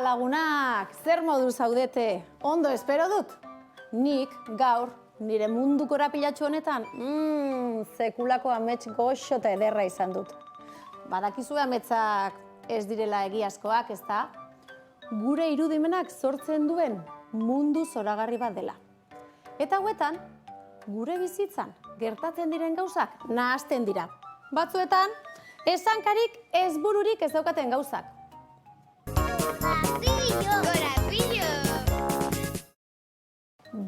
Lagunak, zer modu zaudete? Ondo espero dut? Nik gaur nire mundu korapilatxu honetan sekulako amets goxo eta ederra izan dut. Badakizu ametsak ez direla egiazkoak, ezta? Gure irudimenak sortzen duen mundu zoragarri bat dela. Eta hauetan, gure bizitzan gertatzen diren gauzak nahasten dira. Batzuetan, esankarik ez bururik ez daukaten gauzak.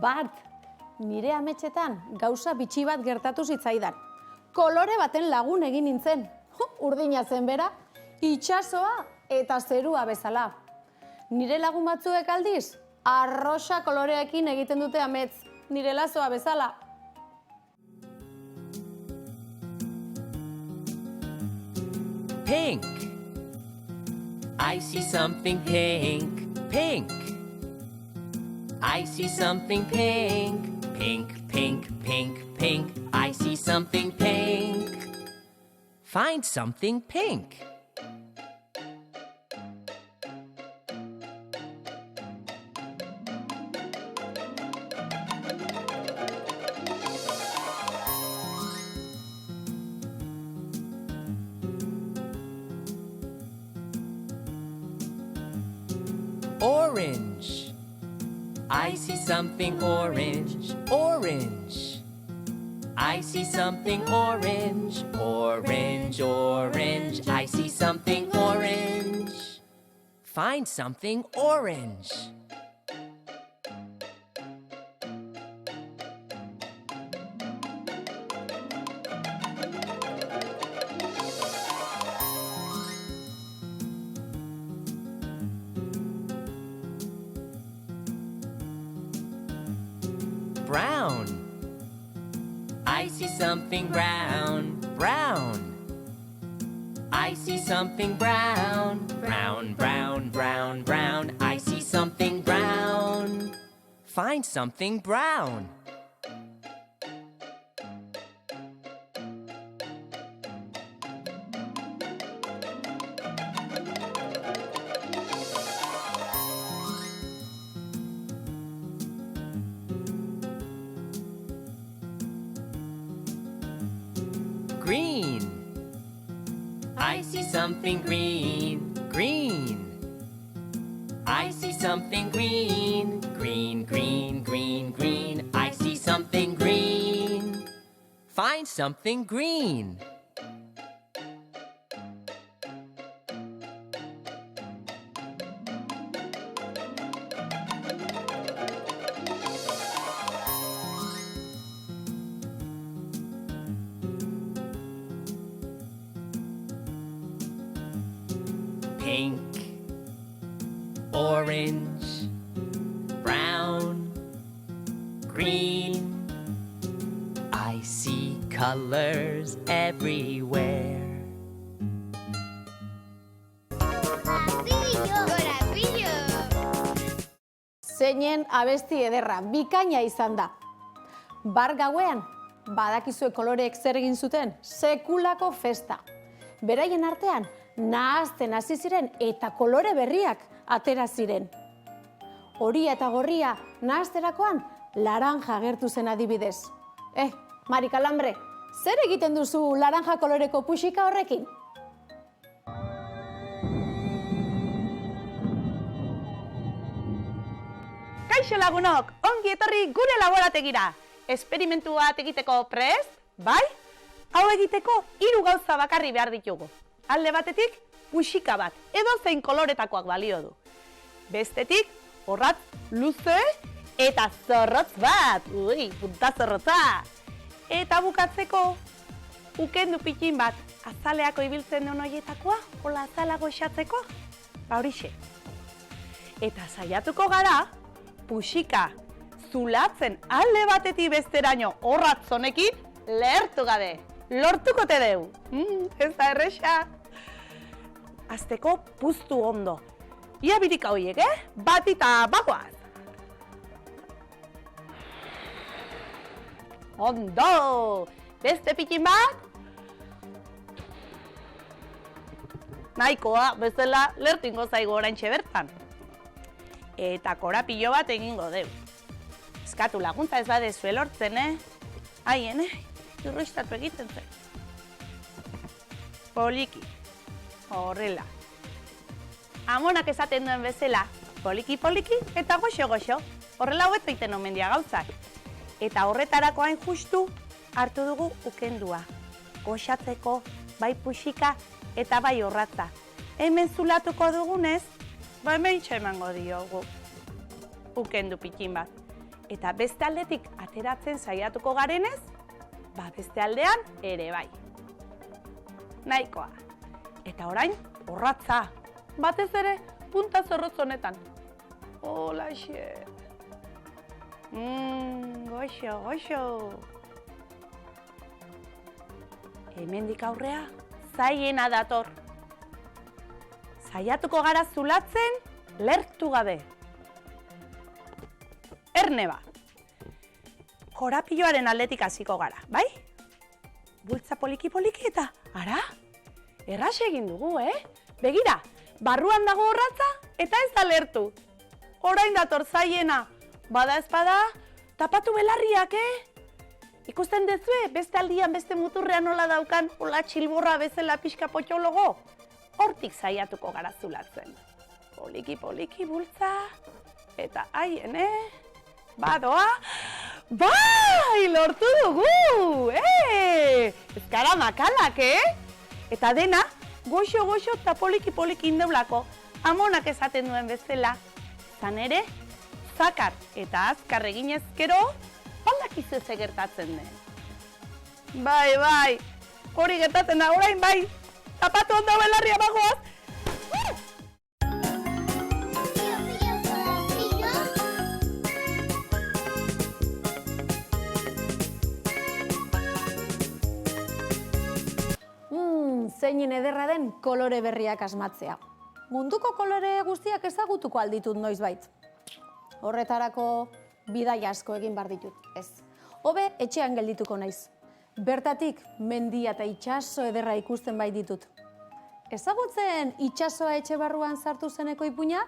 Bart, nire ametsetan gauza bitxi bat gertatu zitzaidan. Kolore baten lagun egin nintzen. Urdina zen bera, itsasoa eta zerua bezala. Nire lagun batzuek aldiz, arrosa koloreekin egiten dute amets, nire lazoa bezala. Pink. I see something pink, pink. I see something pink, pink, pink, pink, pink. I see something pink. Find something pink. Orange. I see something orange, orange. I see something orange, orange, orange. I see something orange. Find something orange. Brown. I see something brown, brown. I see something brown, brown, brown, brown, brown. I see something brown. Find something brown. Green. I see something green, green. I see something green, green, green, green, green. I see something green. Find something green. Pink, orange, brown, green. I see colors everywhere. Zeinen abesti ederra, bikaina izan da. Bar gauean, badakizue koloreek zer egin zuten, sekulako festa. Beraien artean, nahazten hasi ziren eta kolore berriak atera ziren. Horia eta gorria nahazterakoan laranja agertu zen adibidez. Mari Kalambre, zer egiten duzu laranja koloreko puxika horrekin? Kaixo lagunok, ongi etorri gure laborategira. Esperimentu bat egiteko prest, bai? Hau egiteko 3 gauza bakarri behar ditugu. Alde batetik, puxika bat, edo zein koloretakoak balio du. Bestetik, orratz luze eta zorrotz bat. Ui, punta zorrotza. Eta bukatzeko, ukendu pikin bat, azaleako ibiltzen den horietakoa, hola azalago esatzeko, horixe. Eta saiatuko gara, puxika zulatzen alde batetik besteraino orratz honekin lehertu gabe. Lortuko te deu. Ez da erresa. Azteko puztu ondo. Ia birika horiek, Bat eta bagoaz. Ondo! Beste pikin bat. Nahikoa, bezala lertingo zaigu oraintxe bertan. eta korapilo bat egingo deu. Eskatu laguntza ez badezue lortzen, Haien, irroistatu egiten zen. Poliki, horrela. Amonak esaten duen bezala, poliki-poliki eta goxo-goxo, horrela hobeto egiten omen dira gauzak. Eta horretarako hain justu hartu dugu ukendua. Goxatzeko, bai puxika eta bai horratza. Hemen zulatuko dugunez, hemen emango diogu ukendu pikin bat. Eta beste aldetik ateratzen saiatuko garenez, beste aldean ere bai. Nahikoa. Eta orain, horratza. Batez ere, punta zorrotz honetan. Holaxe. Goxo, goxo. Hemendik aurrea, zaiena dator. Saiatuko gara zulatzen, lertu gabe. Erne ba. Korapiloaren aldetik hasiko gara, bai? Bultza poliki-poliki eta, ara? Erraz egin dugu, Begira, barruan dago horratza eta ez da lertu. Orain dator zaiena. Bada ez bada, tapatu belarriak, Ikusten dezue, beste aldian, beste muturrean nola daukan, hola txilborra bezala pixka potxologo. Hortik saiatuko gara zulatzen. Poliki-poliki bultza. Eta haien, Badoa. Bai, lortu dugu, Ez gara makalak, Eta dena, goxo-goxo eta poliki-poliki indeulako. Amonak esaten duen bezala. Zan ere, zakar eta azkar eginez gero, baldakizu ze gertatzen den. Bai, hori gertatzen da, orain bai, tapatu ondo belarria bagoaz. Zeinen ederra den kolore berriak asmatzea. Munduko kolore guztiak ezagutuko alditut noizbait. Horretarako bidai asko egin bar ditut, ez. Hobe etxean geldituko naiz. Bertatik mendia eta itsaso ederra ikusten bai ditut. Ezagutzen itsasoa etxe barruan sartu zeneko ipuina?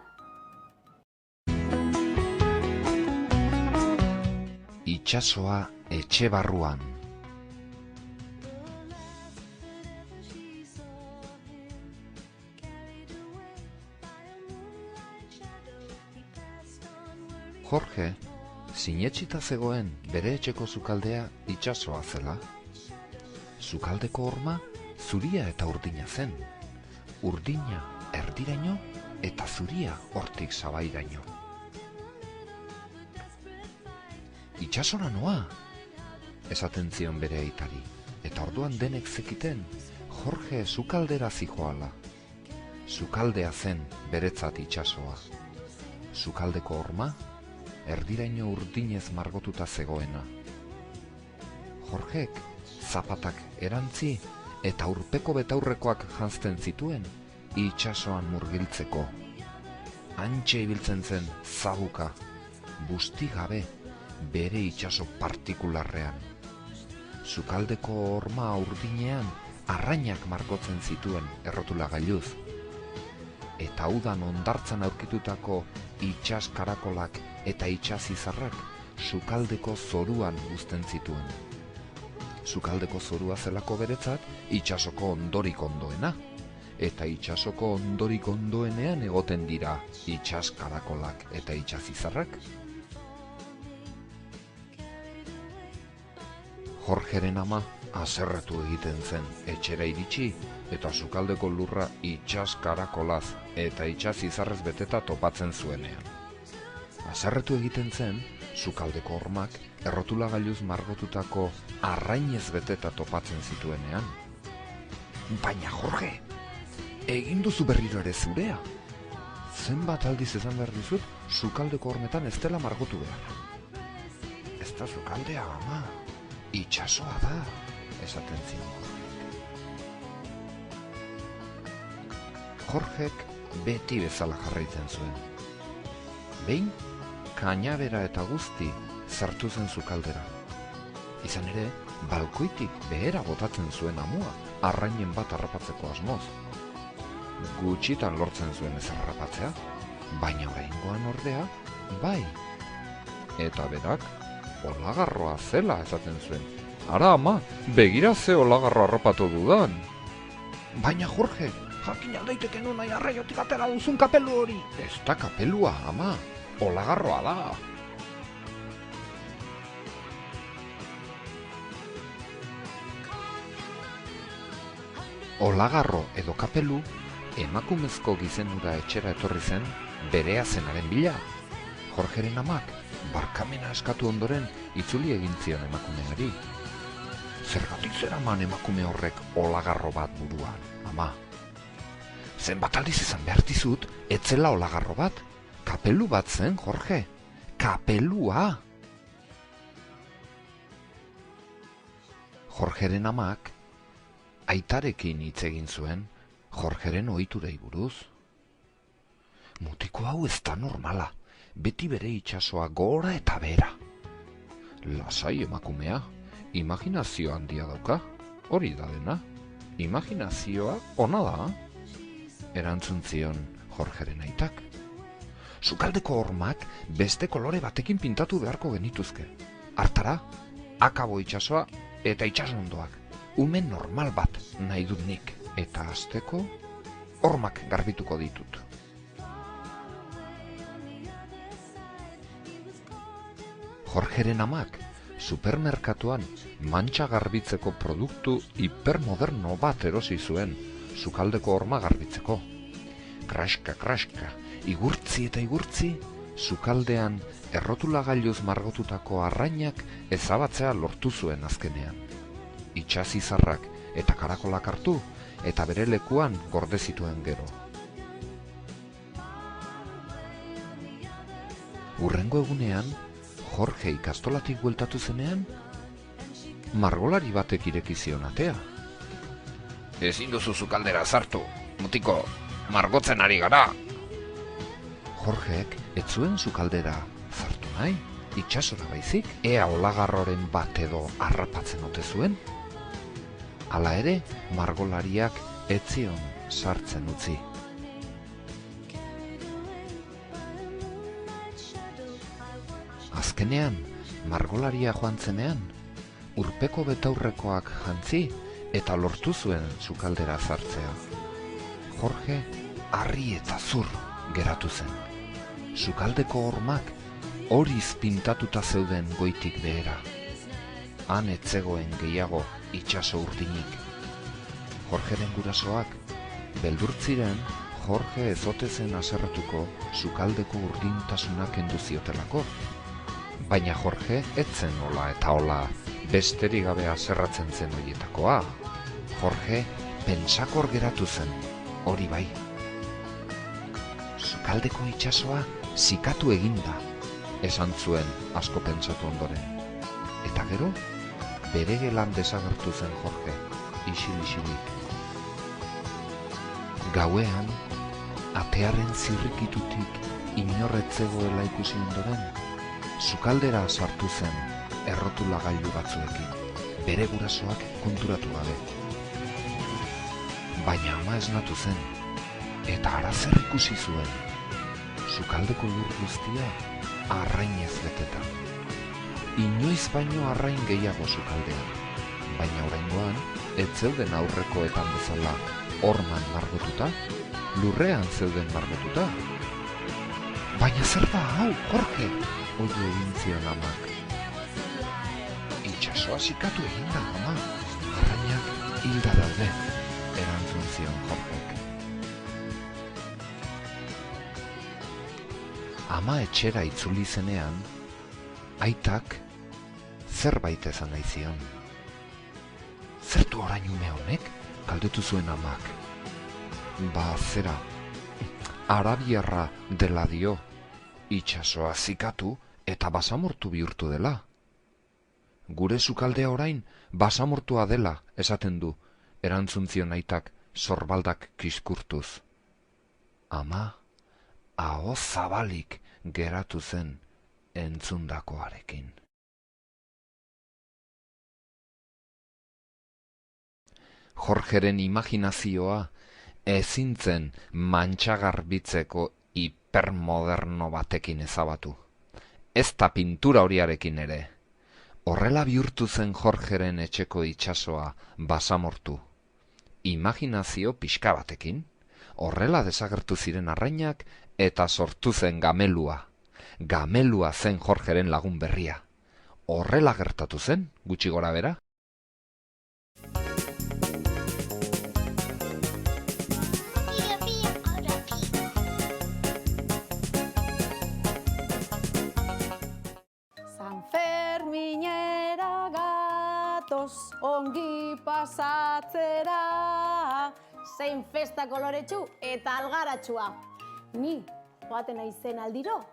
Itsasoa etxe barruan. Jorge, sinetxita zegoen bere etxeko sukaldea itsasoa zela. Sukaldeko horma zuria eta urdina zen. Urdina erdiraino eta zuria hortik sabairaino. Itsasora noa, esaten zion bere aitari, eta orduan denek zekiten Jorge sukaldera zijoala. Sukaldea zen beretzat itsasoa. Sukaldeko horma, erdiraino urdinez margotuta zegoena. Jorgek zapatak erantzi eta urpeko betaurrekoak janzten zituen itsasoan murgiltzeko. Hantxe ibiltzen zen zabuka, busti gabe, bere itsaso partikularrean. Sukaldeko horma urdinean arrainak margotzen zituen errotulagailuz. Eta udan hondartzan aurkitutako itsas karakolak eta itsas izarrak sukaldeko zoruan uzten zituen. Sukaldeko zorua zelako beretzat itsasoko ondorik ondoena. Eta itsasoko ondorik ondoenean egoten dira itsas karakolak eta itsas izarrak. Jorgeren ama haserretu egiten zen etxera iritsi eta sukaldeko lurra itsas karakolaz eta itsas izarrez beteta topatzen zuenean. Haserretu egiten zen sukaldeko hormak errotulagailuz margotutako arrainez beteta topatzen zituenean. Baina Jorge, egin duzu berriro ere zurea. Zenbat aldiz esan behar dizut, sukaldeko hormetan ez dela margotu behar. Ez da sukaldea, ama, itsasoa da, esaten zion Jorgek. Jorgek beti bezala jarraitzen zuen. Behin, kainabera eta guzti sartu zen sukaldera. Izan ere, balkoitik behera botatzen zuen amua, arrainen bat harrapatzeko asmoz. Gutxitan lortzen zuen ez harrapatzea, baina oraingoan ordea, bai. Eta berak, olagarroa zela esaten zuen. Ara ama, begira ze olagarro arropatu dudan. Baina Jorge, jakin aldaiteke nun nahi arraiotik atera duzun kapelu hori. Ez da kapelua, ama, olagarroa da. Olagarro edo kapelu, emakumezko gizenura etxera etorri zen berea zenaren bila. Jorgeren amak, barkamena eskatu ondoren itzuli egin zion emakumeari. Zergatik zeraman emakume horrek olagarro bat buruan, ama? Zenbat aldiz izan behar dizut, etzela olagarro bat? Kapelu bat zen, Jorge. Kapelua! Jorgeren amak, aitarekin hitz egin zuen, Jorgeren ohiturei buruz. Mutiko hau ez da normala, beti bere itsasoa gora eta bera. Lasai emakumea, imaginazio handia dauka, hori da dena. Imaginazioa ona da, erantzun zion Jorgeren aitak. Sukaldeko hormak beste kolore batekin pintatu beharko genituzke. Hartara, akabo itsasoa eta itsasondoak. Ume normal bat nahi dut nik, eta hasteko hormak garbituko ditut. Jorgeren amak supermerkatuan mantxa garbitzeko produktu hipermoderno bat erosi zuen, sukaldeko horma garbitzeko. Kraska, igurtzi eta igurtzi, sukaldean errotulagailuz margotutako arrainak ezabatzea lortu zuen azkenean. Itsasizarrak eta karakolak hartu, eta bere lekuan gorde zituen gero. Hurrengo egunean, Jorge ikastolatik bueltatu zenean, margolari batek ireki zion atea. Ezin duzu sukaldera sartu, mutiko, margotzen ari gara. Jorgek ez zuen sukaldera sartu nahi, itsasora baizik, ea olagarroren bat edo harrapatzen ote zuen. Hala ere, margolariak ez zion sartzen utzi. Azkenean, margolaria joan zenean, urpeko betaurrekoak jantzi eta lortu zuen sukaldera sartzea. Jorge harri eta zur geratu zen. Sukaldeko hormak horiz pintatuta zeuden goitik behera. Han ez zegoen gehiago itsaso urdinik. Jorgeren gurasoak beldurtziren Jorge ez ote zen haserretuko sukaldeko urdintasuna kendu ziotelako. Baina Jorge ez zen hola eta hola besterik gabe haserratzen zen horietakoa. Jorge pentsakor geratu zen, hori bai. Sukaldeko itsasoa zikatu eginda, esan zuen asko pentsatu ondoren. Eta gero, bere gelan desagertu zen Jorge, isil-isilik. Gauean, atearen zirrikitutik inorretzegoela ikusi ondoren, sukaldera sartu zen errotulagailu batzuekin, bere gurasoak konturatu gabe. Baina ama esnatu zen, eta hara zer ikusi zuen, sukaldeko lur guztia arrainez beteta. Inoiz baino arrain gehiago sukaldean, baina oraingoan ez zeuden aurrekoetan bezala horman margotuta, lurrean zeuden margotuta. Baina zer da hau, Jorge? Oio egin zion amak. Itsasoa zikatu egin da, ama. Arrainak hilda daude, erantzun zion Jorgek. Ama etxera itzuli zenean, aitak zerbait esan nahi zion. Zertu orain ume honek? Galdetu zuen amak. Ba, zera, arabiarra dela dio, itsasoa zikatu eta basamortu bihurtu dela. Gure sukaldea orain basamortua dela, esaten du, erantzun zion aitak sorbaldak kiskurtuz. Ama, aho zabalik geratu zen entzundakoarekin. Jorgeren imaginazioa ezin zen mantxa garbitzeko paper moderno batekin ezabatu. Ez da pintura horiarekin ere. Horrela bihurtu zen Jorgeren etxeko itsasoa basamortu. Imaginazio pixka batekin, horrela desagertu ziren arrainak eta sortu zen gamelua. Gamelua zen Jorgeren lagun berria. Horrela gertatu zen, gutxi gora bera. San Ferminera gatoz ongi pasatzera, zein festa koloretsu eta algaratsua. Ni joaten naizen aldiro,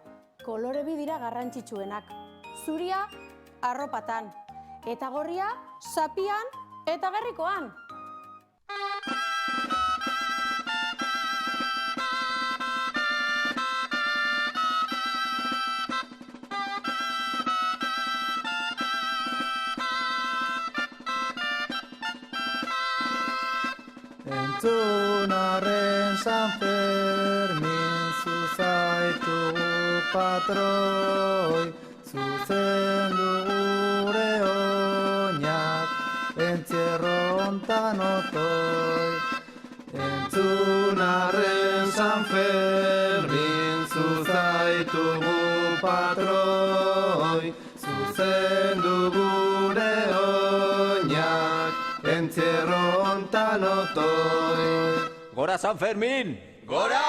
kolore bi dira garrantzitsuenak. Zuria arropatan, eta gorria zapian eta gerrikoan. Entzunarren San Fermin zuzaitugu patroi, zuzendu gure oinak, entzierro hontan otoi. Entzunarren San Fermin zuzaitugu patroi, zuzendu gure oinak, entzierro hontan otoi. Gora San Fermin! Gora!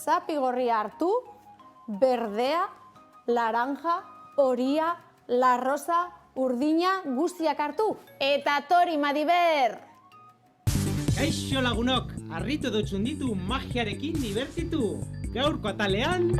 zapi gorria hartu, berdea, laranja, horia, larrosa, urdina guztiak hartu. Eta tori, Madiber! Kaixo lagunok, harritu dutxun ditu magiarekin dibertitu. Gaurko atalean...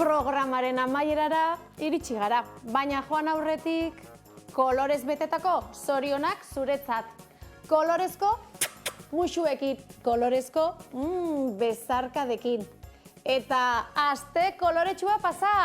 Programaren amaierara iritsi gara, baina joan aurretik kolorez betetako zorionak zuretzat. Kolorezko musuekin, kolorezko bezarkadekin. Eta aste koloretsua pasa!